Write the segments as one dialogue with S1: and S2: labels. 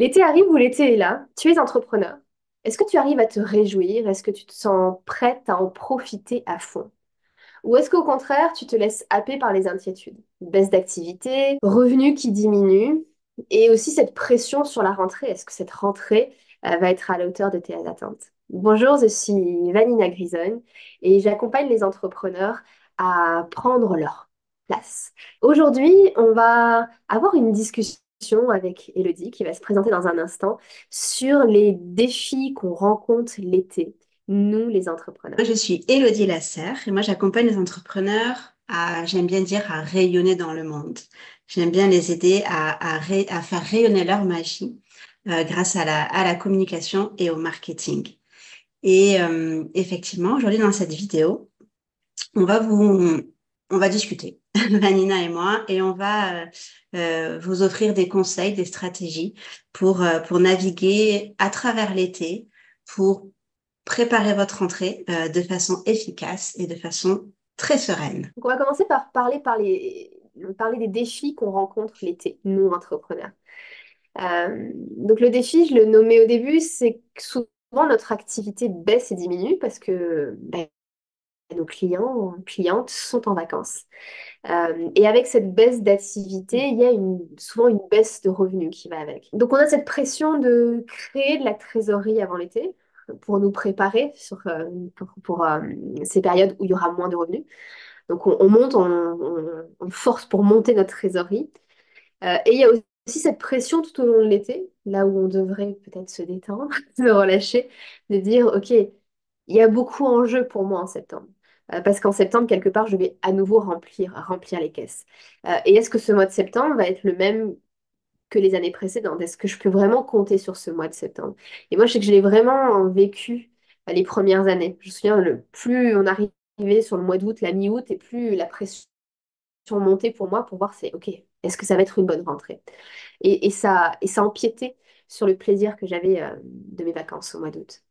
S1: L'été arrive ou l'été est là, tu es entrepreneur. Est-ce que tu arrives à te réjouir? Est-ce que tu te sens prête à en profiter à fond? Ou est-ce qu'au contraire, tu te laisses happer par les inquiétudes? Baisse d'activité, revenus qui diminuent, et aussi cette pression sur la rentrée. Est-ce que cette rentrée va être à la hauteur de tes attentes? Bonjour, je suis Vanina Grison et j'accompagne les entrepreneurs à prendre leur place. Aujourd'hui, on va avoir une discussion avec Elodie qui va se présenter dans un instant sur les défis qu'on rencontre l'été, nous les entrepreneurs.
S2: Moi, je suis Élodie Lasserre et moi, j'accompagne les entrepreneurs à, j'aime bien dire, à rayonner dans le monde. J'aime bien les aider à faire rayonner leur magie grâce à la communication et au marketing. Et effectivement, aujourd'hui, dans cette vidéo, on va on va discuter, Vanina et moi, et on va vous offrir des conseils, des stratégies pour naviguer à travers l'été, pour préparer votre rentrée de façon efficace et de façon très sereine.
S1: Donc, on va commencer par parler des défis qu'on rencontre l'été, nous, entrepreneurs. Donc, le défi, je le nommais au début, c'est que souvent notre activité baisse et diminue parce que nos clients, clientes sont en vacances. Et avec cette baisse d'activité, il y a souvent une baisse de revenus qui va avec. Donc, on a cette pression de créer de la trésorerie avant l'été pour nous préparer pour ces périodes où il y aura moins de revenus. Donc on monte, on force pour monter notre trésorerie. Et il y a aussi cette pression tout au long de l'été, là où on devrait peut-être se détendre, se relâcher, de dire, OK, il y a beaucoup en jeu pour moi en septembre. Parce qu'en septembre, quelque part, je vais à nouveau remplir les caisses. Et est-ce que ce mois de septembre va être le même que les années précédentes? Est-ce que je peux vraiment compter sur ce mois de septembre? Et moi, je sais que je l'ai vraiment vécu les premières années. Je me souviens, plus on arrivait sur le mois d'août, la mi-août, et plus la pression montait pour moi pour voir OK, est-ce que ça va être une bonne rentrée? Et ça empiétait sur le plaisir que j'avais de mes vacances au mois d'août.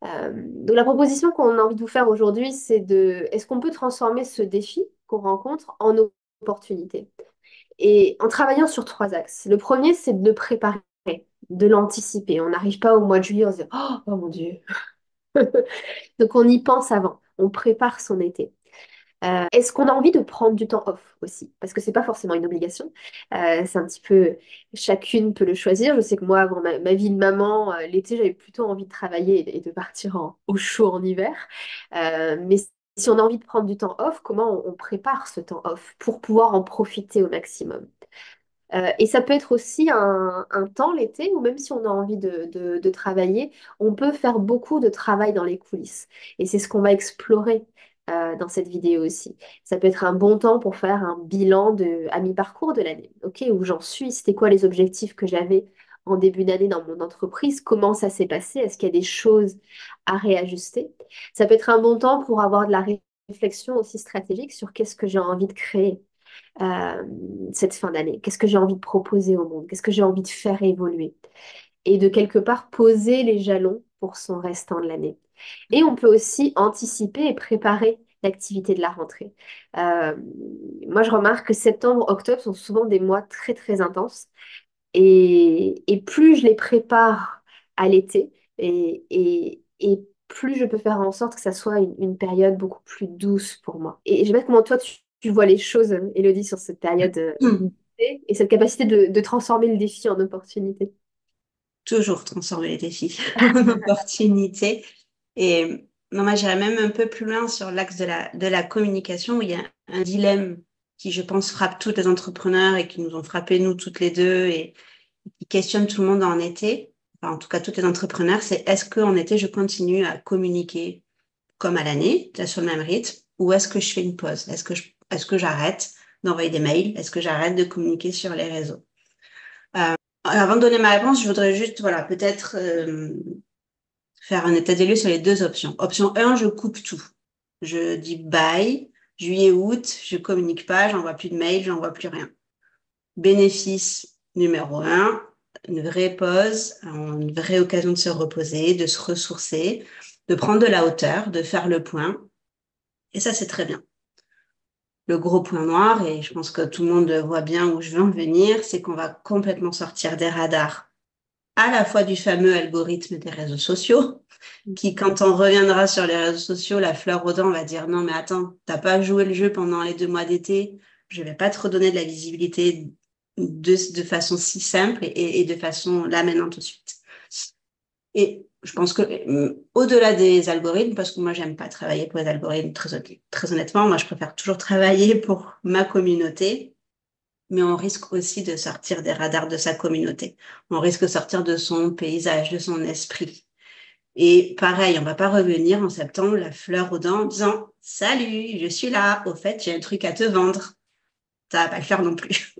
S1: Donc la proposition qu'on a envie de vous faire aujourd'hui, est-ce qu'on peut transformer ce défi qu'on rencontre en opportunité? Et en travaillant sur trois axes. Le premier, c'est de le préparer, de l'anticiper. On n'arrive pas au mois de juillet, on se dit, oh mon Dieu. Donc on y pense avant, on prépare son été. Est-ce qu'on a envie de prendre du temps off aussi? Parce que c'est pas forcément une obligation. C'est un petit peu, chacune peut le choisir. Je sais que moi, avant ma vie de maman, l'été, j'avais plutôt envie de travailler et de partir au chaud en hiver. Mais si on a envie de prendre du temps off, comment on prépare ce temps off pour pouvoir en profiter au maximum? Et ça peut être aussi un temps l'été où même si on a envie de travailler, on peut faire beaucoup de travail dans les coulisses. Et c'est ce qu'on va explorer dans cette vidéo aussi. Ça peut être un bon temps pour faire un bilan à mi-parcours de l'année. OK, où j'en suis? C'était quoi les objectifs que j'avais en début d'année dans mon entreprise? Comment ça s'est passé? Est-ce qu'il y a des choses à réajuster? Ça peut être un bon temps pour avoir de la réflexion aussi stratégique sur qu'est-ce que j'ai envie de créer euh, cette fin d'année? Qu'est-ce que j'ai envie de proposer au monde? Qu'est-ce que j'ai envie de faire évoluer? Et de quelque part poser les jalons pour son restant de l'année. Et on peut aussi anticiper et préparer l'activité de la rentrée. Euh, Moi, je remarque que septembre, octobre sont souvent des mois très, très intenses. Et plus je les prépare à l'été, et plus je peux faire en sorte que ça soit une période beaucoup plus douce pour moi. Et je sais pas comment toi, tu vois les choses, Élodie, sur cette période d'été et cette capacité de transformer le défi en opportunité.
S2: Toujours transformer les défis en opportunités. Et non, moi, j'irais même un peu plus loin sur l'axe de la communication où il y a un dilemme qui, je pense, frappe tous les entrepreneurs et qui nous ont frappé, nous, toutes les deux, et qui questionne tout le monde en été, enfin, en tout cas, tous les entrepreneurs, c'est est-ce qu'en été, je continue à communiquer comme à l'année, là, sur le même rythme, ou est-ce que je fais une pause? Est-ce que j'arrête d'envoyer des mails? Est-ce que j'arrête de communiquer sur les réseaux? Avant de donner ma réponse, je voudrais juste, voilà, peut-être faire un état des lieux sur les deux options. Option 1, je coupe tout. Je dis bye, juillet, août, je communique pas, j'envoie plus de mails, j'envoie plus rien. Bénéfice numéro 1, une vraie pause, une vraie occasion de se reposer, de se ressourcer, de prendre de la hauteur, de faire le point. Et ça, c'est très bien. Le gros point noir, et je pense que tout le monde voit bien où je veux en venir, c'est qu'on va complètement sortir des radars à la fois du fameux algorithme des réseaux sociaux, qui, quand on reviendra sur les réseaux sociaux, la fleur aux dents va dire non, mais attends, t'as pas joué le jeu pendant les 2 mois d'été, je vais pas te redonner de la visibilité de façon si simple et de façon là maintenant tout de suite. Et je pense que au-delà des algorithmes, parce que moi j'aime pas travailler pour les algorithmes, très honnêtement, moi je préfère toujours travailler pour ma communauté, mais on risque aussi de sortir des radars de sa communauté. On risque de sortir de son paysage, de son esprit. Et pareil, on va pas revenir en septembre, la fleur aux dents, en disant salut, je suis là, au fait, j'ai un truc à te vendre. Ça va pas le faire non plus.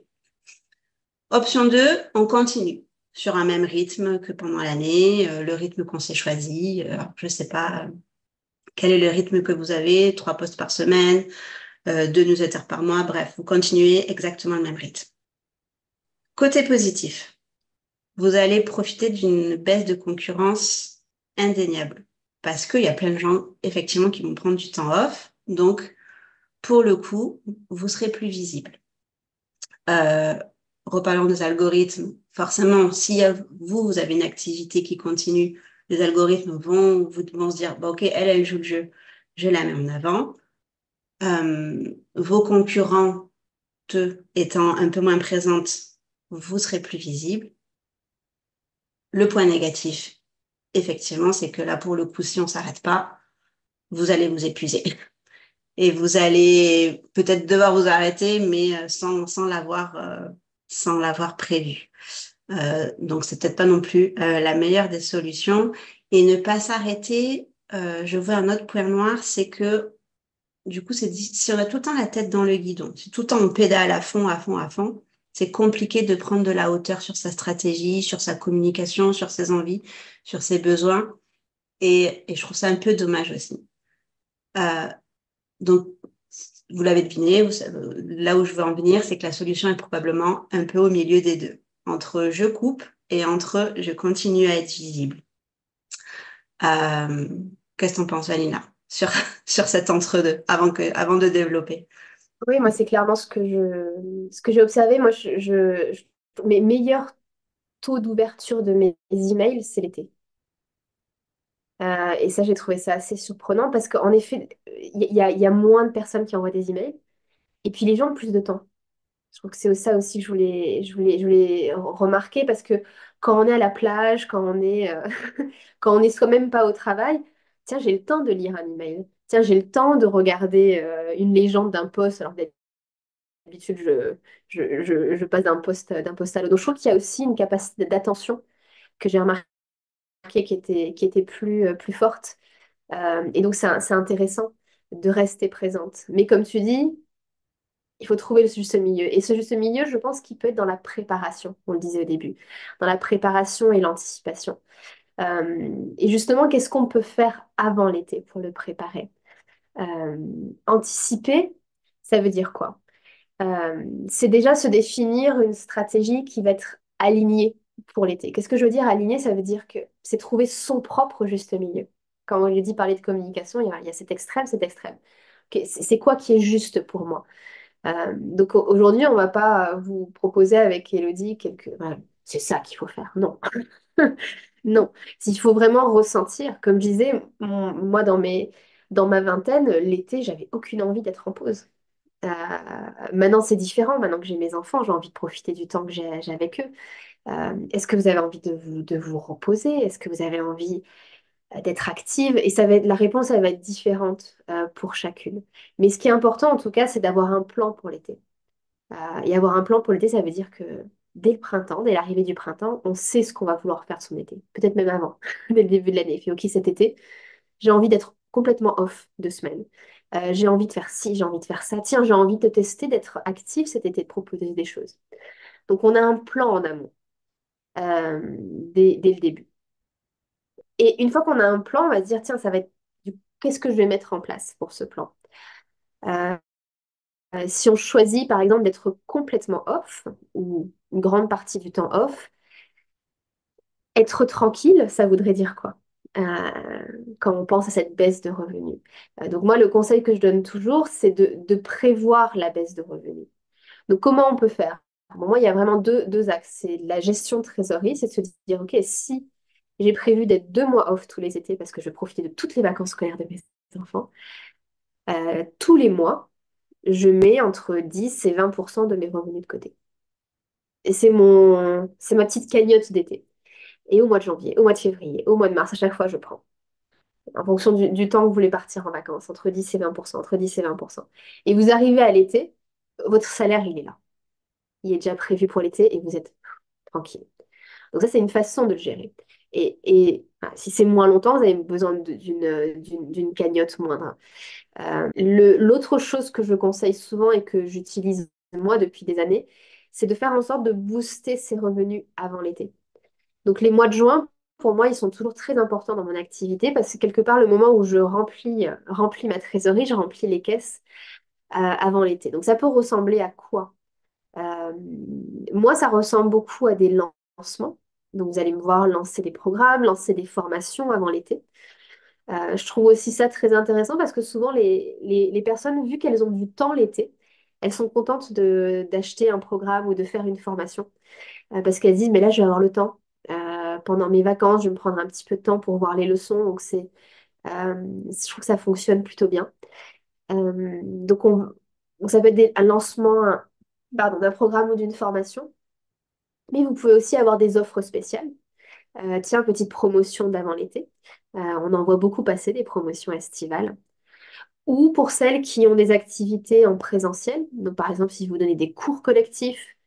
S2: Option 2, on continue sur un même rythme que pendant l'année, le rythme qu'on s'est choisi. Alors, je sais pas quel est le rythme que vous avez, 3 posts par semaine, 2 newsletters par mois, bref, vous continuez exactement le même rythme. Côté positif, vous allez profiter d'une baisse de concurrence indéniable parce qu'il y a plein de gens, effectivement, qui vont prendre du temps off. Donc, pour le coup, vous serez plus visible. Euh, Reparlons des algorithmes. Forcément, si vous avez une activité qui continue, les algorithmes vont se dire, bon, OK, elle joue le jeu, je la mets en avant. Vos concurrents, étant un peu moins présentes, vous serez plus visible. Le point négatif, effectivement, c'est que là, pour le coup, si on ne s'arrête pas, vous allez vous épuiser. Et vous allez peut-être devoir vous arrêter, mais sans l'avoir prévu. Donc, c'est peut-être pas non plus la meilleure des solutions. Et ne pas s'arrêter, je vois un autre point noir, c'est que du coup, si on a tout le temps la tête dans le guidon, si tout le temps on pédale à fond, à fond, à fond, c'est compliqué de prendre de la hauteur sur sa stratégie, sur sa communication, sur ses envies, sur ses besoins. Et je trouve ça un peu dommage aussi. Euh, donc, vous l'avez deviné, là où je veux en venir, c'est que la solution est probablement un peu au milieu des deux, entre je coupe et entre je continue à être visible. Euh, Qu'est-ce que t'en penses, Vanina, sur, sur cet entre-deux, avant de développer?
S1: Oui, moi, c'est clairement ce que j'ai observé. Moi, mes meilleurs taux d'ouverture de mes emails, c'est l'été. Et ça, j'ai trouvé ça assez surprenant parce qu'en effet, il y a moins de personnes qui envoient des emails. Et puis, les gens ont plus de temps. Je trouve que c'est ça aussi que je voulais remarquer parce que quand on est à la plage, quand on est soi-même pas au travail, tiens, j'ai le temps de lire un email. Tiens, j'ai le temps de regarder une légende d'un post. Alors d'habitude, je passe d'un post à l'autre. Donc je trouve qu'il y a aussi une capacité d'attention que j'ai remarqué qui était plus forte. Et donc c'est intéressant de rester présente. Mais comme tu dis, il faut trouver le juste milieu. Et ce juste milieu, je pense qu'il peut être dans la préparation, on le disait au début, dans la préparation et l'anticipation. Et justement, qu'est-ce qu'on peut faire avant l'été pour le préparer? Euh, Anticiper, ça veut dire quoi? C'est déjà se définir une stratégie qui va être alignée pour l'été. Qu'est-ce que je veux dire alignée? Ça veut dire que c'est trouver son propre juste milieu. Quand on lui dit parler de communication, il y a cet extrême, cet extrême. Ok, c'est quoi qui est juste pour moi? Donc aujourd'hui, on va pas vous proposer avec Elodie voilà, c'est ça qu'il faut faire. Non. Non. Il faut vraiment ressentir. Comme je disais, moi, dans ma vingtaine, l'été, j'avais aucune envie d'être en pause. Euh, Maintenant, c'est différent. Maintenant que j'ai mes enfants, j'ai envie de profiter du temps que j'ai avec eux. Est-ce que vous avez envie de vous reposer? Est-ce que vous avez envie d'être active? Et la réponse, elle va être différente pour chacune. Mais ce qui est important, en tout cas, c'est d'avoir un plan pour l'été. Et avoir un plan pour l'été, ça veut dire que dès le printemps, dès l'arrivée du printemps, on sait ce qu'on va vouloir faire de son été. Peut-être même avant, dès le début de l'année. Fait, ok, cet été, j'ai envie d'être complètement off 2 semaines. J'ai envie de faire ci, j'ai envie de faire ça. Tiens, j'ai envie de tester d'être active cet été, de proposer des choses. Donc, on a un plan en amont dès le début. Et une fois qu'on a un plan, on va se dire, tiens, qu'est-ce que je vais mettre en place pour ce plan? Euh, si on choisit, par exemple, d'être complètement off, ou une grande partie du temps off, être tranquille, ça voudrait dire quoi? Quand on pense à cette baisse de revenus. Donc moi, le conseil que je donne toujours, c'est de prévoir la baisse de revenus. Donc comment on peut faire? Pour moi, il y a vraiment deux axes. C'est la gestion de trésorerie, c'est de se dire, OK, si j'ai prévu d'être 2 mois off tous les étés parce que je veux profiter de toutes les vacances scolaires de mes enfants, tous les mois, je mets entre 10 et 20% de mes revenus de côté. Et c'est ma petite cagnotte d'été. Et au mois de janvier, au mois de février, au mois de mars, à chaque fois, je prends. En fonction du temps que vous voulez partir en vacances, entre 10 et 20%, entre 10 et 20%. Et vous arrivez à l'été, votre salaire, il est là. Il est déjà prévu pour l'été et vous êtes tranquille. Donc ça, c'est une façon de le gérer. Voilà, si c'est moins longtemps, vous avez besoin d'une cagnotte moindre. L'autre chose que je conseille souvent et que j'utilise moi depuis des années, c'est de faire en sorte de booster ses revenus avant l'été. Donc les mois de juin, pour moi, ils sont toujours très importants dans mon activité parce que c'est quelque part le moment où je remplis ma trésorerie, je remplis les caisses avant l'été. Donc ça peut ressembler à quoi? Euh, Moi, ça ressemble beaucoup à des lancements. Donc vous allez me voir lancer des programmes, lancer des formations avant l'été. Je trouve aussi ça très intéressant parce que souvent les personnes, vu qu'elles ont du temps l'été, elles sont contentes d'acheter un programme ou de faire une formation parce qu'elles disent, mais là, je vais avoir le temps. Pendant mes vacances, je vais me prendre un petit peu de temps pour voir les leçons. Je trouve que ça fonctionne plutôt bien. Donc ça peut être un lancement pardon, d'un programme ou d'une formation. Mais vous pouvez aussi avoir des offres spéciales. Tiens, petite promotion d'avant l'été. On en voit beaucoup passer des promotions estivales. Ou pour celles qui ont des activités en présentiel. Donc, par exemple, si vous donnez des cours collectifs,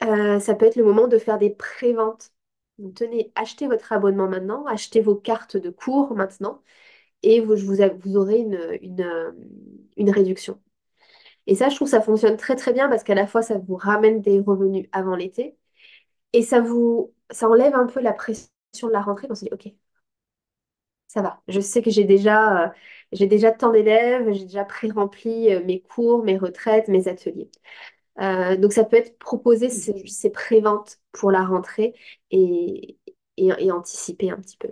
S1: ça peut être le moment de faire des préventes. Donc, tenez, achetez votre abonnement maintenant, achetez vos cartes de cours maintenant, et vous aurez une réduction. Et ça, je trouve que ça fonctionne très très bien parce qu'à la fois, ça vous ramène des revenus avant l'été, et ça enlève un peu la pression de la rentrée quand on se dit, OK, ça va. Je sais que j'ai déjà tant d'élèves, j'ai déjà pré-rempli mes cours, mes retraites, mes ateliers. Donc ça peut être proposer ces préventes pour la rentrée et, et anticiper un petit peu.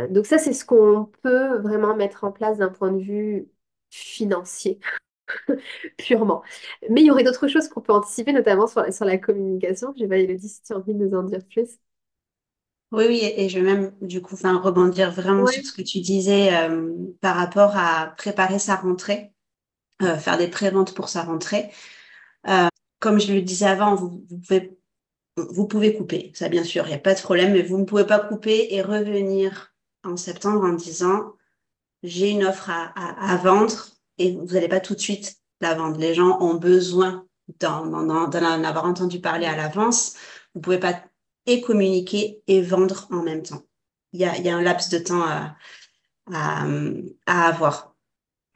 S1: Donc ça, c'est ce qu'on peut vraiment mettre en place d'un point de vue financier, purement. Mais il y aurait d'autres choses qu'on peut anticiper, notamment sur la communication. Je sais pas, Élodie, si tu as envie de nous en dire plus.
S2: Oui, oui, et je vais même du coup enfin, rebondir vraiment sur
S1: Ouais.
S2: ce que tu disais par rapport à préparer sa rentrée, faire des préventes pour sa rentrée. Comme je le disais avant, vous pouvez couper, ça bien sûr, il n'y a pas de problème, mais vous ne pouvez pas couper et revenir en septembre en disant j'ai une offre à vendre et vous n'allez pas tout de suite la vendre. Les gens ont besoin d'en avoir entendu parler à l'avance. Vous ne pouvez pas et communiquer et vendre en même temps. Il y a un laps de temps à, à avoir.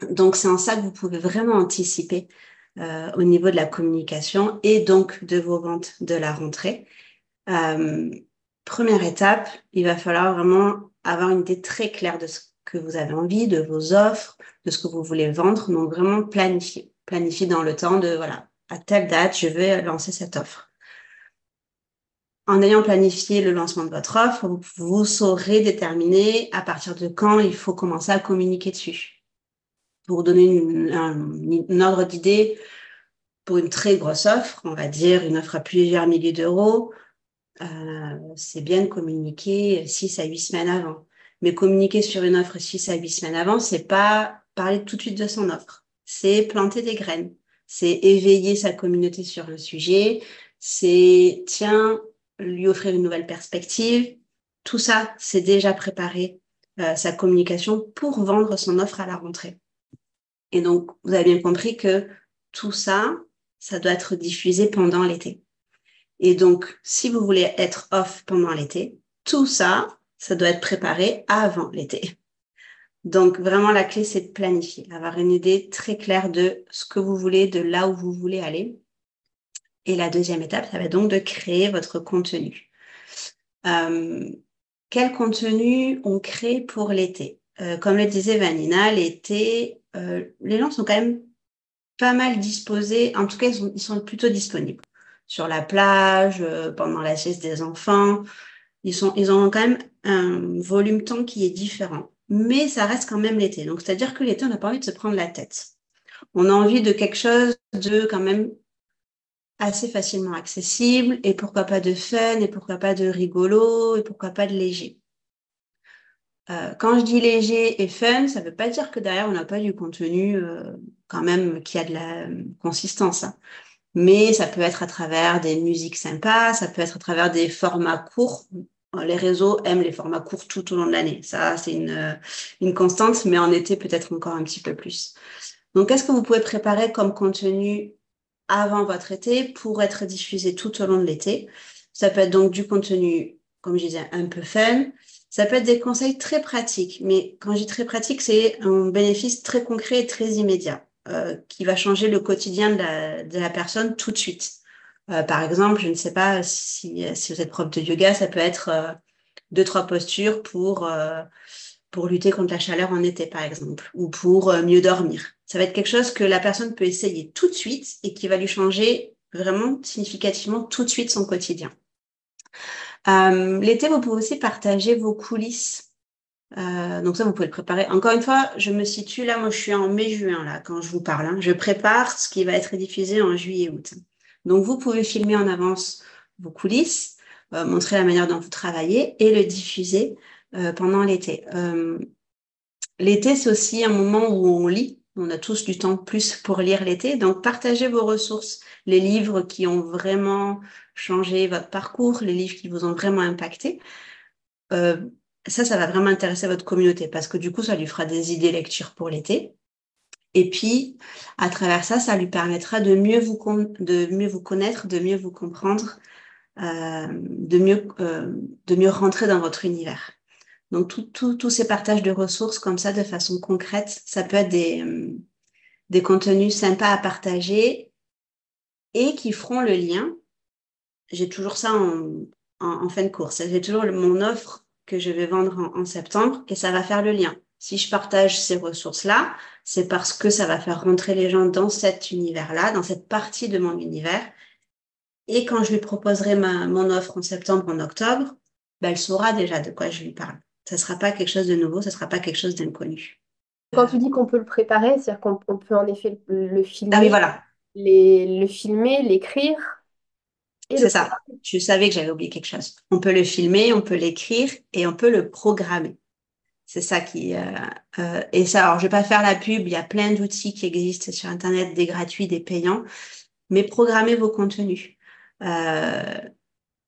S2: Donc, c'est en ça que vous pouvez vraiment anticiper au niveau de la communication et donc de vos ventes de la rentrée. Euh, Première étape, il va falloir vraiment avoir une idée très claire de ce que vous avez envie, de vos offres, de ce que vous voulez vendre. Donc, vraiment planifier. Planifier dans le temps de, voilà, à telle date, je vais lancer cette offre. En ayant planifié le lancement de votre offre, vous saurez déterminer à partir de quand il faut commencer à communiquer dessus. Pour vous donner un ordre d'idée, pour une très grosse offre, on va dire une offre à plusieurs milliers d'euros, c'est bien de communiquer 6 à 8 semaines avant. Mais communiquer sur une offre 6 à 8 semaines avant, c'est pas parler tout de suite de son offre. C'est planter des graines. C'est éveiller sa communauté sur le sujet. C'est, tiens, lui offrir une nouvelle perspective. Tout ça, c'est déjà préparer sa communication pour vendre son offre à la rentrée. Et donc, vous avez bien compris que tout ça, ça doit être diffusé pendant l'été. Et donc, si vous voulez être off pendant l'été, tout ça, ça doit être préparé avant l'été. Donc, vraiment, la clé, c'est de planifier, avoir une idée très claire de ce que vous voulez, de là où vous voulez aller. Et la deuxième étape, ça va donc de créer votre contenu. Euh, Quel contenu on crée pour l'été? Comme le disait Vanina, l'été, les gens sont quand même pas mal disposés. En tout cas, ils sont plutôt disponibles. Sur la plage, pendant la sieste des enfants. Ils ont quand même un volume temps qui est différent. Mais ça reste quand même l'été. Donc, c'est-à-dire que l'été, on n'a pas envie de se prendre la tête. On a envie de quelque chose de quand même assez facilement accessible, et pourquoi pas de fun, et pourquoi pas de rigolo, et pourquoi pas de léger. Quand je dis léger et fun, ça ne veut pas dire que derrière, on n'a pas du contenu quand même qui a de la consistance, hein. Mais ça peut être à travers des musiques sympas, ça peut être à travers des formats courts. Les réseaux aiment les formats courts tout au long de l'année. Ça, c'est une constante, mais en été, peut-être encore un petit peu plus. Donc, qu'est-ce que vous pouvez préparer comme contenu avant votre été pour être diffusé tout au long de l'été? Ça peut être donc du contenu, comme je disais, un peu fun. Ça peut être des conseils très pratiques, mais quand je dis très pratique, c'est un bénéfice très concret et très immédiat qui va changer le quotidien de la personne tout de suite. Par exemple, je ne sais pas si vous êtes prof de yoga, ça peut être deux, trois postures pour lutter contre la chaleur en été, par exemple, ou pour mieux dormir. Ça va être quelque chose que la personne peut essayer tout de suite et qui va lui changer vraiment significativement tout de suite son quotidien. L'été, vous pouvez aussi partager vos coulisses. Donc ça, vous pouvez le préparer. Encore une fois, je me situe là, moi je suis en mai-juin là quand je vous parle, hein. Je prépare ce qui va être diffusé en juillet-août. Donc vous pouvez filmer en avance vos coulisses, montrer la manière dont vous travaillez et le diffuser pendant l'été. L'été, c'est aussi un moment où on lit. On a tous du temps plus pour lire l'été. Donc, partagez vos ressources, les livres qui ont vraiment changé votre parcours, les livres qui vous ont vraiment impacté. Euh, ça va vraiment intéresser votre communauté parce que du coup, ça lui fera des idées lecture pour l'été. Et puis, à travers ça, ça lui permettra de mieux vous connaître, de mieux vous comprendre, de mieux rentrer dans votre univers. Donc, tous ces partages de ressources comme ça, de façon concrète, ça peut être des contenus sympas à partager et qui feront le lien. J'ai toujours ça en fin de course. J'ai toujours mon offre que je vais vendre en septembre et ça va faire le lien. Si je partage ces ressources-là, c'est parce que ça va faire rentrer les gens dans cet univers-là, dans cette partie de mon univers. Et quand je lui proposerai mon offre en septembre, en octobre, ben, elle saura déjà de quoi je lui parle. Ça ne sera pas quelque chose de nouveau, ça ne sera pas quelque chose d'inconnu.
S1: Quand tu dis qu'on peut le préparer, c'est-à-dire qu'on peut en effet le
S2: Ah oui,
S1: filmer,
S2: voilà,
S1: le filmer, l'écrire et le
S2: c'est ça.
S1: programmer.
S2: Je savais que j'avais oublié quelque chose. On peut le filmer, on peut l'écrire et on peut le programmer. C'est ça qui... et ça, alors je vais pas faire la pub, il y a plein d'outils qui existent sur Internet, des gratuits, des payants, mais programmez vos contenus. Euh,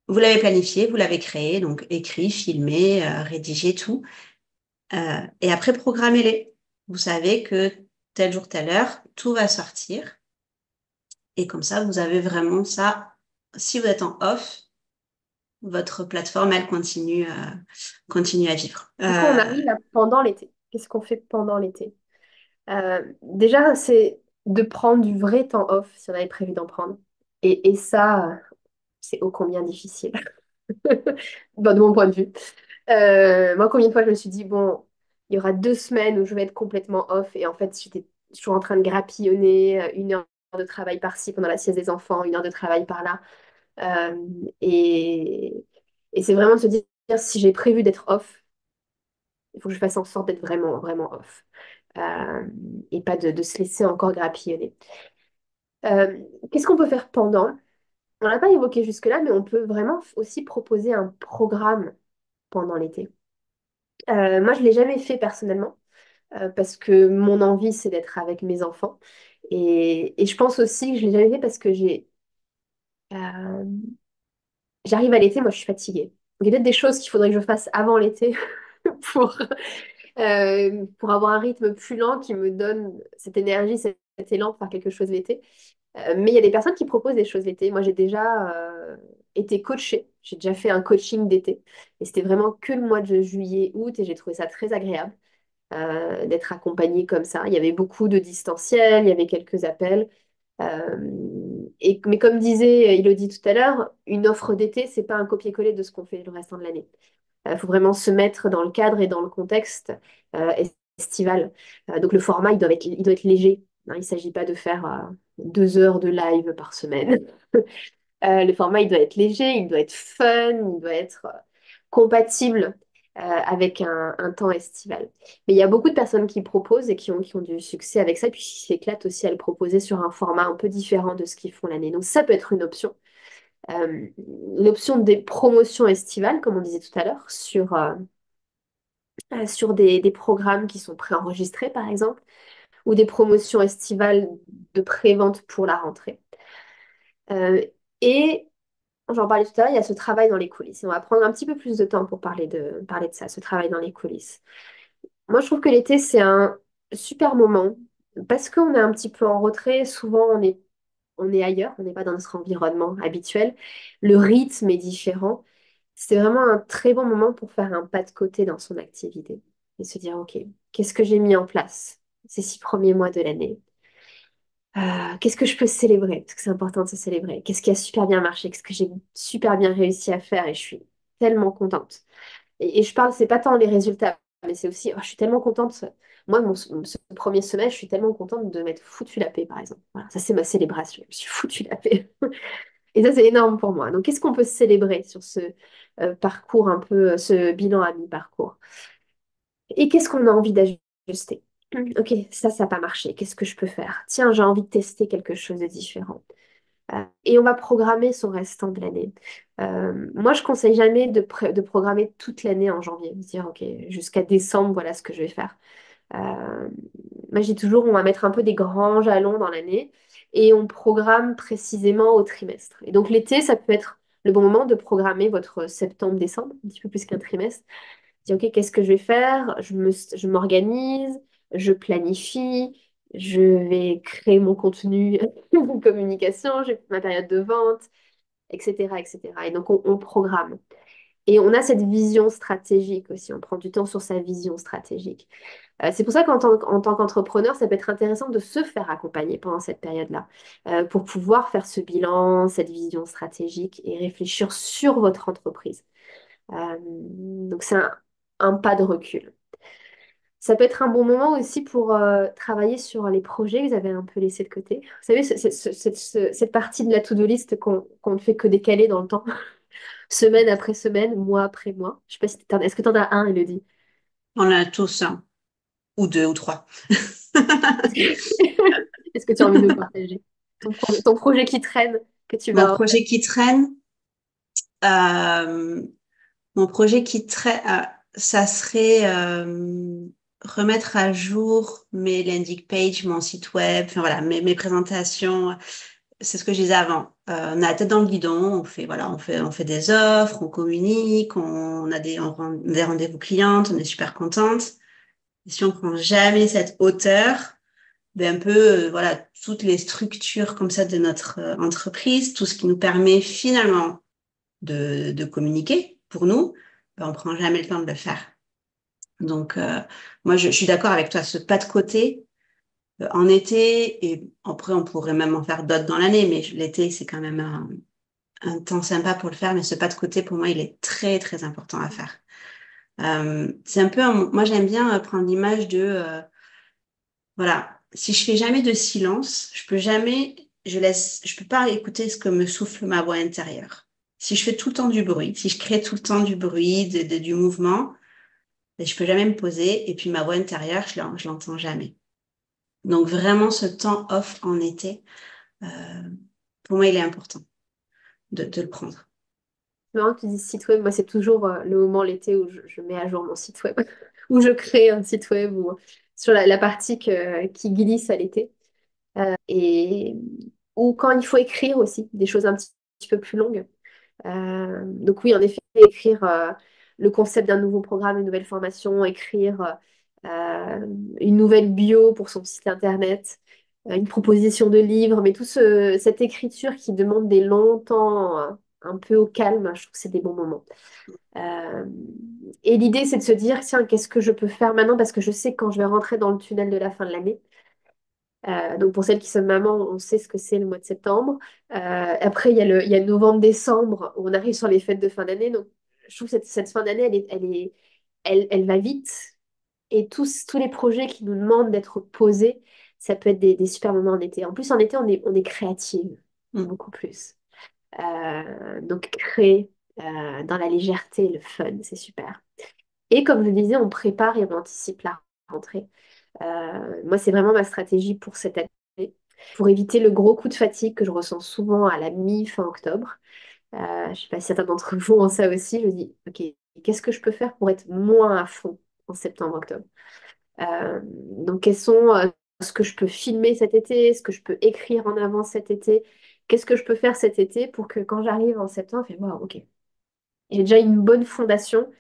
S2: vous l'avez planifié, vous l'avez créé, donc écrit, filmé, rédigé, tout. Et après, programmez-les. Vous savez que tel jour, telle heure, tout va sortir. Et comme ça, vous avez vraiment ça. Si vous êtes en off, votre plateforme, elle continue à vivre.
S1: Du coup, on arrive à pendant l'été. Qu'est-ce qu'on fait pendant l'été? Déjà, c'est de prendre du vrai temps off si on avait prévu d'en prendre. Et ça, c'est ô combien difficile. Bon, de mon point de vue. Moi, combien de fois je me suis dit, bon, il y aura 2 semaines où je vais être complètement off. Et en fait, j'étais toujours en train de grappillonner 1 heure de travail par-ci pendant la sieste des enfants, 1 heure de travail par-là. Euh, et et c'est vraiment de se dire, si j'ai prévu d'être off, il faut que je fasse en sorte d'être vraiment, vraiment off. Euh, et pas de se laisser encore grappillonner. Qu'est-ce qu'on peut faire pendant? On l'a pas évoqué jusque-là, mais on peut vraiment aussi proposer un programme pendant l'été. Moi, je ne l'ai jamais fait personnellement, parce que mon envie, c'est d'être avec mes enfants. Et je pense aussi que je ne l'ai jamais fait parce que euh, j'arrive à l'été, moi, je suis fatiguée. Donc, il y a peut-être des choses qu'il faudrait que je fasse avant l'été pour, pour avoir un rythme plus lent qui me donne cette énergie, cet élan pour faire quelque chose l'été. Mais il y a des personnes qui proposent des choses l'été. Moi, j'ai déjà été coachée. J'ai déjà fait un coaching d'été. Et c'était vraiment que le mois de juillet, août. Et j'ai trouvé ça très agréable d'être accompagnée comme ça. Il y avait beaucoup de distanciel, il y avait quelques appels. Mais comme disait Elodie tout à l'heure, une offre d'été, c'est pas un copier-coller de ce qu'on fait le restant de l'année. Il faut vraiment se mettre dans le cadre et dans le contexte euh, estival. Donc le format, il doit être léger, hein. Il ne s'agit pas de faire 2 heures de live par semaine. Le format, il doit être léger, il doit être fun, il doit être compatible avec un temps estival. Mais il y a beaucoup de personnes qui proposent et qui ont du succès avec ça, puis qui s'éclatent aussi à le proposer sur un format un peu différent de ce qu'ils font l'année. Donc ça peut être une option. Euh, L'option des promotions estivales, comme on disait tout à l'heure, sur des programmes qui sont préenregistrés, par exemple, ou des promotions estivales de pré-vente pour la rentrée. Euh, et j'en parlais tout à l'heure, il y a ce travail dans les coulisses. Et on va prendre un petit peu plus de temps pour parler de ça, ce travail dans les coulisses. Moi, je trouve que l'été, c'est un super moment parce qu'on est un petit peu en retrait. Souvent, on est ailleurs, on n'est pas dans notre environnement habituel. Le rythme est différent. C'est vraiment un très bon moment pour faire un pas de côté dans son activité et se dire, OK, qu'est-ce que j'ai mis en place ces 6 premiers mois de l'année? Qu'est-ce que je peux célébrer? Parce que c'est important de se célébrer. Qu'est-ce qui a super bien marché? Qu'est-ce que j'ai super bien réussi à faire? Et je suis tellement contente. Et je parle, c'est pas tant les résultats, mais c'est aussi, oh, je suis tellement contente. Moi, ce premier semestre, je suis tellement contente de m'être foutu la paix, par exemple. Voilà, ça, c'est ma célébration. Je me suis foutu la paix. Et ça, c'est énorme pour moi. Donc, qu'est-ce qu'on peut célébrer sur ce parcours un peu, ce bilan à mi-parcours? Et qu'est-ce qu'on a envie d'ajuster? Ok, ça n'a pas marché. Qu'est-ce que je peux faire? Tiens, j'ai envie de tester quelque chose de différent. Et on va programmer son restant de l'année. Moi, je conseille jamais de programmer toute l'année en janvier. Se dire, OK, jusqu'à décembre, voilà ce que je vais faire. Euh, Moi, je dis toujours, on va mettre un peu des grands jalons dans l'année et on programme précisément au trimestre. Et donc, l'été, ça peut être le bon moment de programmer votre septembre-décembre, un petit peu plus qu'un trimestre. Dis, OK, qu'est-ce que je vais faire? Je m'organise, je planifie, je vais créer mon contenu de communication, j'ai ma période de vente, etc., etc. Et donc, on programme. Et on a cette vision stratégique aussi. On prend du temps sur sa vision stratégique. C'est pour ça qu'en tant qu'entrepreneur, ça peut être intéressant de se faire accompagner pendant cette période-là, pour pouvoir faire ce bilan, cette vision stratégique et réfléchir sur votre entreprise. Donc, c'est un pas de recul. Ça peut être un bon moment aussi pour travailler sur les projets que vous avez un peu laissés de côté. Vous savez, cette partie de la to-do list qu'on ne fait que décaler dans le temps, semaine après semaine, mois après mois. Je sais pas si est-ce que tu en as un, Elodie?
S2: On a tous un, ou deux, ou trois.
S1: Est-ce que, est-ce que tu as envie de nous partager ton projet qui traîne, que tu
S2: Mon
S1: vas...
S2: projet qui traîne, euh, mon projet qui traîne, ça serait remettre à jour mes landing pages, mon site web, enfin voilà, mes présentations. C'est ce que je disais avant. On a la tête dans le guidon, on fait des offres, on communique, on a des rendez-vous clientes, on est super contente. Et si on prend jamais cette hauteur, ben un peu, voilà, toutes les structures comme ça de notre entreprise, tout ce qui nous permet finalement de communiquer pour nous, ben on prend jamais le temps de le faire. Donc, moi, je suis d'accord avec toi, ce pas de côté en été, et après, on pourrait même en faire d'autres dans l'année, mais l'été, c'est quand même un temps sympa pour le faire, mais ce pas de côté, pour moi, il est très, très important à faire. C'est un peu, moi, j'aime bien prendre l'image de, voilà, si je fais jamais de silence, je peux pas écouter ce que me souffle ma voix intérieure. Si je fais tout le temps du bruit, si je crée tout le temps du bruit, du mouvement, ben, je peux jamais me poser, et puis ma voix intérieure, je l'entends jamais. Donc vraiment, ce temps off en été, euh, pour moi, il est important de le prendre.
S1: C'est marrant que tu dis site web. Moi, c'est toujours le moment l'été où je mets à jour mon site web, où je crée un site web ou sur la partie qui glisse à l'été. Et ou quand il faut écrire aussi, des choses un petit peu plus longues. Donc oui, en effet, écrire le concept d'un nouveau programme, une nouvelle formation, écrire une nouvelle bio pour son site internet, une proposition de livre, mais cette écriture qui demande des longs temps, un peu au calme, je trouve que c'est des bons moments. Euh, et l'idée, c'est de se dire, tiens, qu'est-ce que je peux faire maintenant? Parce que je sais que quand je vais rentrer dans le tunnel de la fin de l'année, donc pour celles qui sont mamans, on sait ce que c'est le mois de septembre. Après, il y a novembre-décembre où on arrive sur les fêtes de fin d'année. Donc je trouve que cette fin d'année, elle va vite. Et tous les projets qui nous demandent d'être posés, ça peut être des super moments en été. En plus, en été, on est créative,
S2: Mm.
S1: beaucoup plus. Donc créer dans la légèreté, le fun, c'est super. Et comme je le disais, on prépare et on anticipe la rentrée. Moi, c'est vraiment ma stratégie pour cette année, pour éviter le gros coup de fatigue que je ressens souvent à la mi-fin octobre. Je ne sais pas si certains d'entre vous ont ça aussi. Je me dis, OK, qu'est-ce que je peux faire pour être moins à fond en septembre-octobre? Donc, quels sont ce que je peux filmer cet été, ce que je peux écrire en avance cet été? Qu'est-ce que je peux faire cet été pour que quand j'arrive en septembre, je fais, wow, OK, j'ai déjà une bonne fondation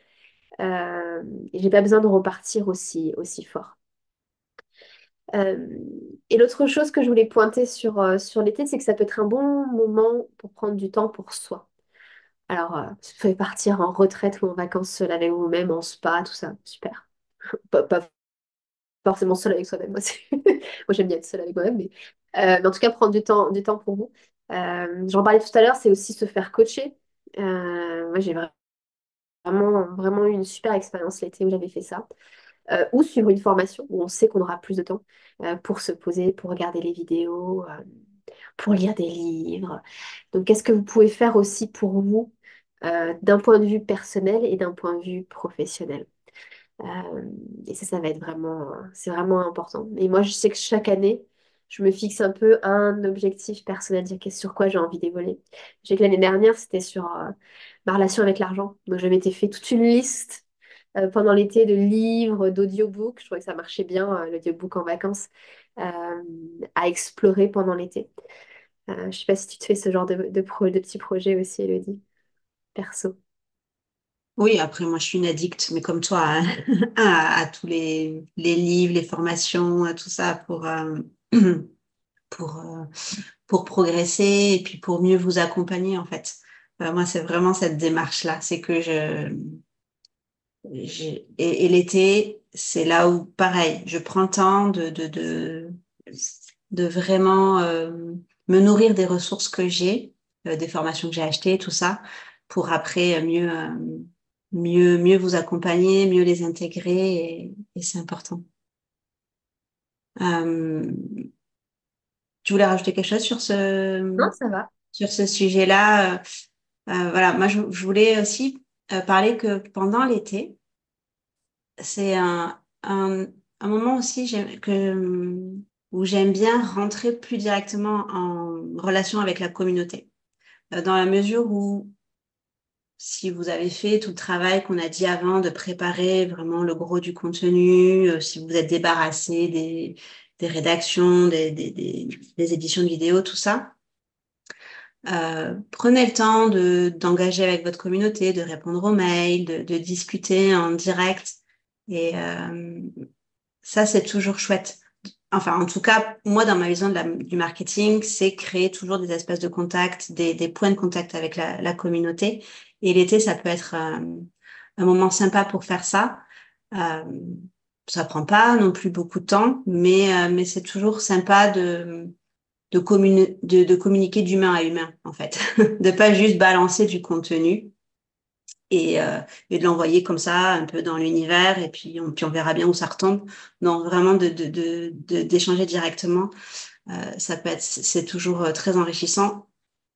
S1: et j'ai pas besoin de repartir aussi fort. Euh, et l'autre chose que je voulais pointer sur l'été, c'est que ça peut être un bon moment pour prendre du temps pour soi. Alors, vous pouvez partir en retraite ou en vacances seul avec vous-même, en spa, tout ça, super. Pas forcément seul avec soi-même, moi, moi j'aime bien être seule avec moi-même, mais en tout cas, prendre du temps pour vous. J'en parlais tout à l'heure, c'est aussi se faire coacher. Moi, j'ai vraiment eu une super expérience l'été où j'avais fait ça. Ou suivre une formation où on sait qu'on aura plus de temps pour se poser, pour regarder les vidéos, pour lire des livres. Donc, qu'est-ce que vous pouvez faire aussi pour vous d'un point de vue personnel et d'un point de vue professionnel? Euh, et ça va être c'est vraiment important. Et moi, je sais que chaque année, je me fixe un peu un objectif personnel, dire sur quoi j'ai envie d'évoluer. Je sais que l'année dernière, c'était sur ma relation avec l'argent. Donc, je m'étais fait toute une liste pendant l'été de livres, d'audiobooks. Je trouvais que ça marchait bien, l'audiobook en vacances, à explorer pendant l'été. Je sais pas si tu te fais ce genre de petits projets aussi, Elodie, perso.
S2: Oui, après, moi, je suis une addict, mais comme toi, hein, à tous les livres, les formations, à tout ça pour, euh, pour progresser et puis pour mieux vous accompagner, en fait. Moi, c'est vraiment cette démarche-là. C'est que et l'été, c'est là où, pareil, je prends le temps de vraiment me nourrir des ressources que j'ai, des formations que j'ai achetées, tout ça, pour après mieux vous accompagner, mieux les intégrer, et c'est important. Euh, Tu voulais rajouter quelque chose
S1: Non, ça va.
S2: sur ce sujet-là? Voilà, moi, je voulais aussi parler que pendant l'été, c'est un moment aussi où j'aime bien rentrer plus directement en relation avec la communauté. Dans la mesure où, si vous avez fait tout le travail qu'on a dit avant de préparer vraiment le gros du contenu, si vous êtes débarrassé des rédactions, des éditions de vidéos, tout ça, prenez le temps d'engager avec votre communauté, de répondre aux mails, de discuter en direct. Et ça, c'est toujours chouette. Enfin, en tout cas, moi, dans ma vision du marketing, c'est créer toujours des espaces de contact, des points de contact avec la communauté. Et l'été, ça peut être un moment sympa pour faire ça. Euh, Ça prend pas non plus beaucoup de temps, mais c'est toujours sympa de communiquer d'humain à humain, en fait. De pas juste balancer du contenu et de l'envoyer comme ça, un peu dans l'univers, et puis on verra bien où ça retombe. Non, vraiment d'échanger directement, c'est toujours très enrichissant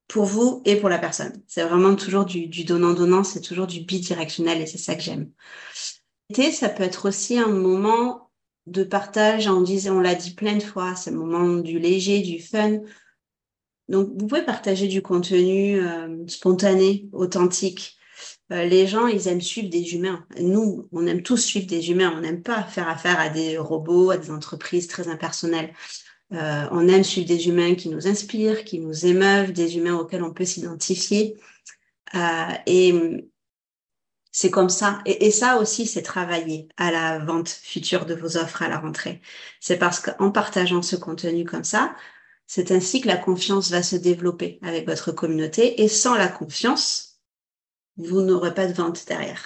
S2: pour vous et pour la personne. C'est vraiment toujours du donnant-donnant, c'est toujours du bidirectionnel, et c'est ça que j'aime. L'été, ça peut être aussi un moment de partage, on l'a dit plein de fois, c'est le moment du léger, du fun. Donc, vous pouvez partager du contenu spontané, authentique. Les gens, ils aiment suivre des humains. Nous, on aime tous suivre des humains. On n'aime pas faire affaire à des robots, à des entreprises très impersonnelles. On aime suivre des humains qui nous inspirent, qui nous émeuvent, des humains auxquels on peut s'identifier. Et c'est comme ça. Et ça aussi, c'est travailler à la vente future de vos offres à la rentrée. C'est parce qu'en partageant ce contenu comme ça, c'est ainsi que la confiance va se développer avec votre communauté. Et sans la confiance, vous n'aurez pas de vente derrière.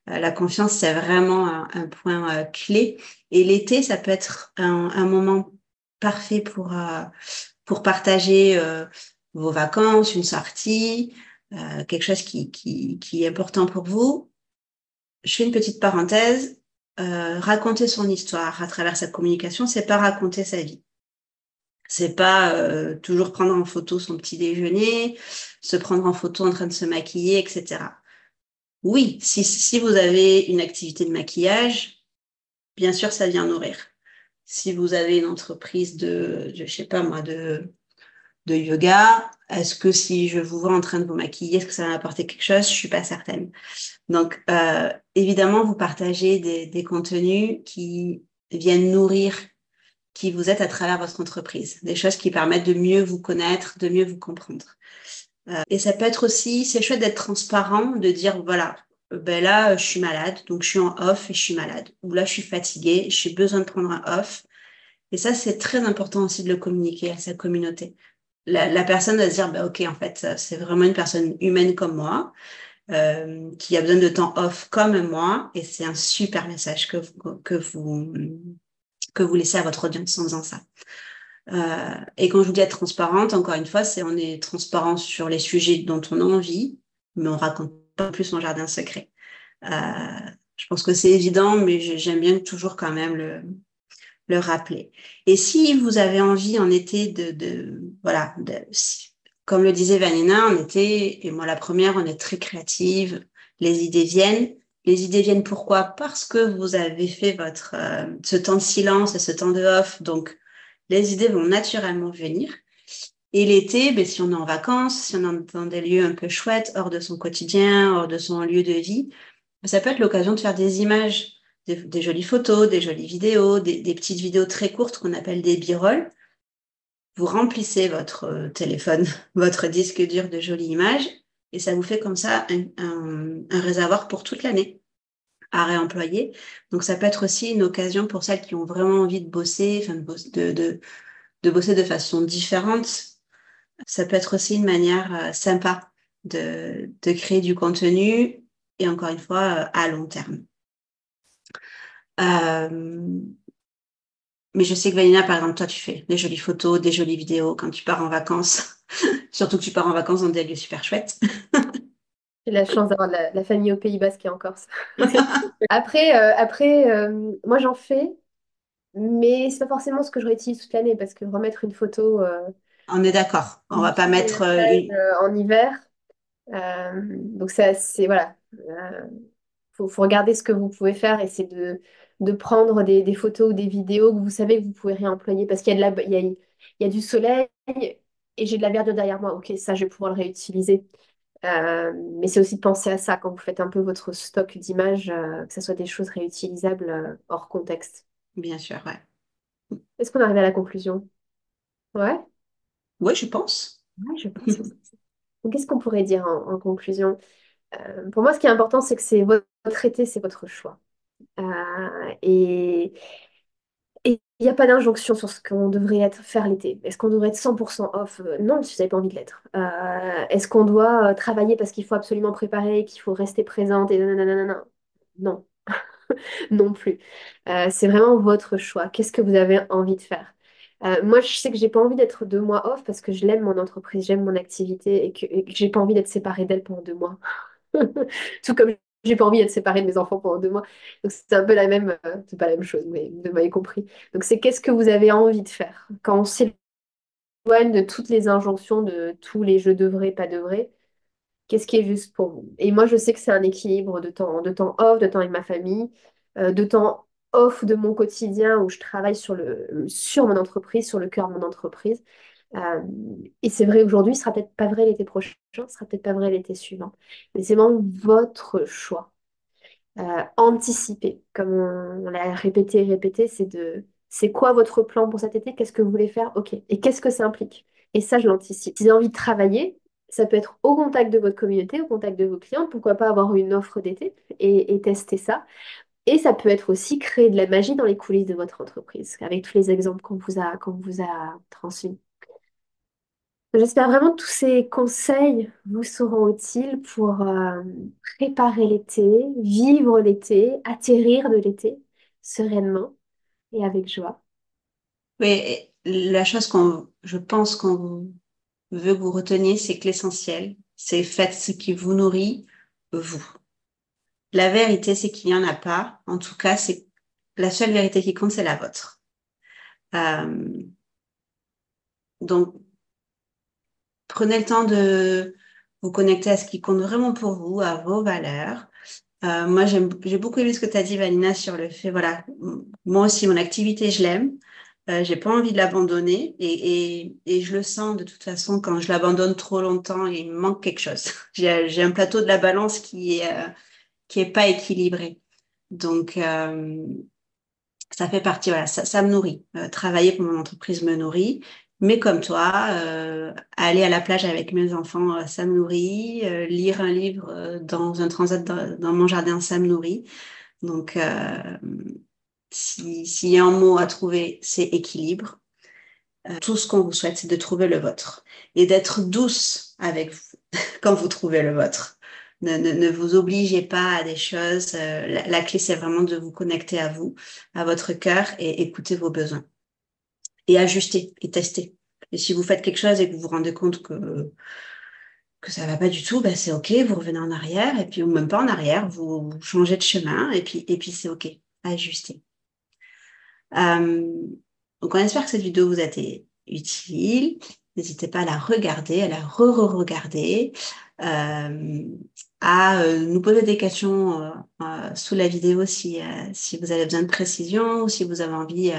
S2: La confiance, c'est vraiment un point clé. Et l'été, ça peut être un moment parfait pour partager vos vacances, une sortie, quelque chose qui est important pour vous. Je fais une petite parenthèse. Raconter son histoire à travers sa communication, c'est pas raconter sa vie. C'est pas toujours prendre en photo son petit déjeuner, se prendre en photo en train de se maquiller, etc. Oui, si vous avez une activité de maquillage, bien sûr, ça vient nourrir. Si vous avez une entreprise je sais pas moi, de yoga, est-ce que si je vous vois en train de vous maquiller, est-ce que ça va m'apporter quelque chose? Je suis pas certaine. Donc, évidemment, vous partagez des contenus qui viennent nourrir qui vous êtes à travers votre entreprise, des choses qui permettent de mieux vous connaître, de mieux vous comprendre. Et ça peut être aussi, c'est chouette d'être transparent, de dire, voilà, ben là, je suis malade, donc je suis en off et je suis malade. Ou là, je suis fatiguée, j'ai besoin de prendre un off. Et ça, c'est très important aussi de le communiquer à sa communauté. La personne va se dire, bah, OK, en fait, c'est vraiment une personne humaine comme moi, qui a besoin de temps off comme moi. Et c'est un super message que vous laissez à votre audience en faisant ça. Et quand je vous dis être transparente, encore une fois, on est transparent sur les sujets dont on a envie, mais on raconte pas plus son jardin secret. Euh, je pense que c'est évident, mais j'aime bien toujours quand même le rappeler. Et si vous avez envie en été voilà, comme le disait Vanina, en été, et moi la première, on est très créative, les idées viennent. Les idées viennent pourquoi? Parce que vous avez fait ce temps de silence et ce temps de off, donc les idées vont naturellement venir. Et l'été, ben, si on est en vacances, si on est dans des lieux un peu chouettes, hors de son quotidien, hors de son lieu de vie, ça peut être l'occasion de faire des images, des jolies photos, des jolies vidéos, des petites vidéos très courtes qu'on appelle des b-rolls. Vous remplissez votre téléphone, votre disque dur de jolies images, et ça vous fait comme ça un réservoir pour toute l'année à réemployer. Donc ça peut être aussi une occasion pour celles qui ont vraiment envie de bosser, enfin de bosser de façon différente. Ça peut être aussi une manière sympa de créer du contenu et encore une fois à long terme. Euh, mais je sais que Vanina, par exemple, toi, tu fais des jolies photos, des jolies vidéos quand tu pars en vacances. Surtout que tu pars en vacances dans des lieux super chouettes.
S1: J'ai la chance d'avoir la famille au Pays Basque et en Corse. Moi j'en fais, mais c'est pas forcément ce que je réutilise toute l'année parce que remettre une photo
S2: On est d'accord. On va
S1: du
S2: pas
S1: soleil à
S2: mettre
S1: la plage
S2: une...
S1: en hiver, donc c'est voilà. Faut regarder ce que vous pouvez faire et c'est de prendre des photos ou des vidéos que vous savez que vous pouvez réemployer parce qu'il y a il y a du soleil et j'ai de la verdure derrière moi. Ok, ça je vais pouvoir le réutiliser. Mais c'est aussi de penser à ça quand vous faites un peu votre stock d'images, que ce soit des choses réutilisables hors contexte.
S2: Bien sûr, ouais.
S1: Est-ce qu'on arrive à la conclusion? Ouais,
S2: Oui, je pense.
S1: ouais, je pense aussi. Donc, qu'est-ce qu'on pourrait dire en conclusion? Pour moi, ce qui est important, c'est que c'est votre été, c'est votre choix. Euh, et et il n'y a pas d'injonction sur ce qu'on devrait faire l'été. Est-ce qu'on devrait être 100% off? Non, si vous n'avez pas envie de l'être. Est-ce qu'on doit travailler parce qu'il faut absolument préparer, qu'il faut rester présente et nanana? Non. Non plus. C'est vraiment votre choix. Qu'est-ce que vous avez envie de faire? Moi, je sais que j'ai pas envie d'être 2 mois off parce que je l'aime mon entreprise, j'aime mon activité et que j'ai pas envie d'être séparée d'elle pendant 2 mois. Tout comme j'ai pas envie d'être séparée de mes enfants pendant 2 mois. Donc c'est un peu la même, c'est pas la même chose, mais vous m'avez compris. Donc c'est qu'est-ce que vous avez envie de faire? Quand on s'éloigne de toutes les injonctions, de tous les je devrais, pas devrais, qu'est-ce qui est juste pour vous? Et moi, je sais que c'est un équilibre de temps off, de temps avec ma famille, de temps off de mon quotidien où je travaille sur mon entreprise, sur le cœur de mon entreprise. Euh, et c'est vrai aujourd'hui, ce sera peut-être pas vrai l'été prochain, ce sera peut-être pas vrai l'été suivant. Mais c'est vraiment votre choix. Anticiper, comme on l'a répété et répété, c'est quoi votre plan pour cet été? Qu'est-ce que vous voulez faire? Ok. Et qu'est-ce que ça implique? Et ça, je l'anticipe. Si vous avez envie de travailler, ça peut être au contact de votre communauté, au contact de vos clients. Pourquoi pas avoir une offre d'été et tester ça. Et ça peut être aussi créer de la magie dans les coulisses de votre entreprise, avec tous les exemples qu'on vous a transmis. J'espère vraiment que tous ces conseils vous seront utiles pour préparer l'été, vivre l'été, atterrir de l'été sereinement et avec joie.
S2: Oui, la chose je pense qu'on veut que vous reteniez, c'est que l'essentiel, c'est faites ce qui vous nourrit, vous. La vérité, c'est qu'il n'y en a pas. En tout cas, c'est la seule vérité qui compte, c'est la vôtre. Donc, prenez le temps vous connecter à ce qui compte vraiment pour vous, à vos valeurs. Moi, j'ai beaucoup aimé ce que tu as dit, Valina, sur le fait, voilà, moi aussi, mon activité, je l'aime. J'ai pas envie de l'abandonner et je le sens de toute façon quand je l'abandonne trop longtemps, il me manque quelque chose. J'ai un plateau de la balance qui est pas équilibré. Donc, ça fait partie, voilà, ça me nourrit. Travailler pour mon entreprise me nourrit. Mais comme toi, aller à la plage avec mes enfants, ça me nourrit. Lire un livre dans un transat dans mon jardin, ça me nourrit. Donc, s'il y a un mot à trouver, c'est équilibre. Tout ce qu'on vous souhaite, c'est de trouver le vôtre et d'être douce avec vous quand vous trouvez le vôtre. Ne vous obligez pas à des choses. La clé, c'est vraiment de vous connecter à vous, à votre cœur et écouter vos besoins et ajuster et tester. Et si vous faites quelque chose et que vous vous rendez compte que ça va pas du tout, ben c'est OK, vous revenez en arrière et puis ou même pas en arrière, vous changez de chemin et puis c'est OK, ajuster. Euh, donc, on espère que cette vidéo vous a été utile. N'hésitez pas à la regarder, à la re-re-regarder, euh, à nous poser des questions sous la vidéo si vous avez besoin de précision ou si vous avez envie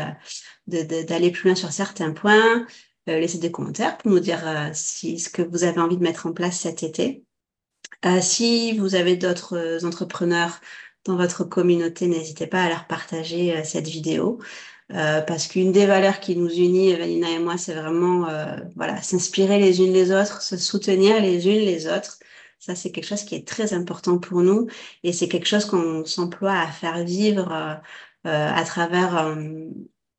S2: d'aller plus loin sur certains points. Laissez des commentaires pour nous dire si ce que vous avez envie de mettre en place cet été. Si vous avez d'autres entrepreneurs dans votre communauté, n'hésitez pas à leur partager cette vidéo. Parce qu'une des valeurs qui nous unit, Vanina et moi, c'est vraiment voilà, s'inspirer les unes les autres, se soutenir les unes les autres. Ça, c'est quelque chose qui est très important pour nous et c'est quelque chose qu'on s'emploie à faire vivre à travers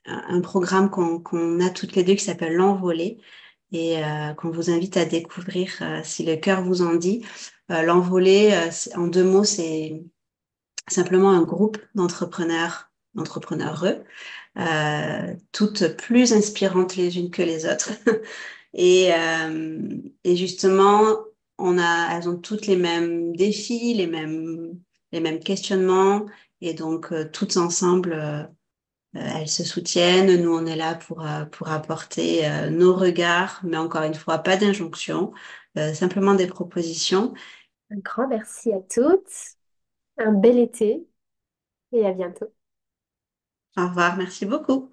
S2: un programme qu'on a toutes les deux qui s'appelle l'Envolée et qu'on vous invite à découvrir si le cœur vous en dit. L'Envolée, en deux mots, c'est simplement un groupe d'entrepreneureux, toutes plus inspirantes les unes que les autres. Et justement, elles ont toutes les mêmes défis, les mêmes questionnements, et donc toutes ensemble, elles se soutiennent. Nous, on est là pour apporter nos regards, mais encore une fois, pas d'injonction, simplement des propositions.
S1: Un grand merci à toutes, un bel été et à bientôt.
S2: Au revoir, merci beaucoup.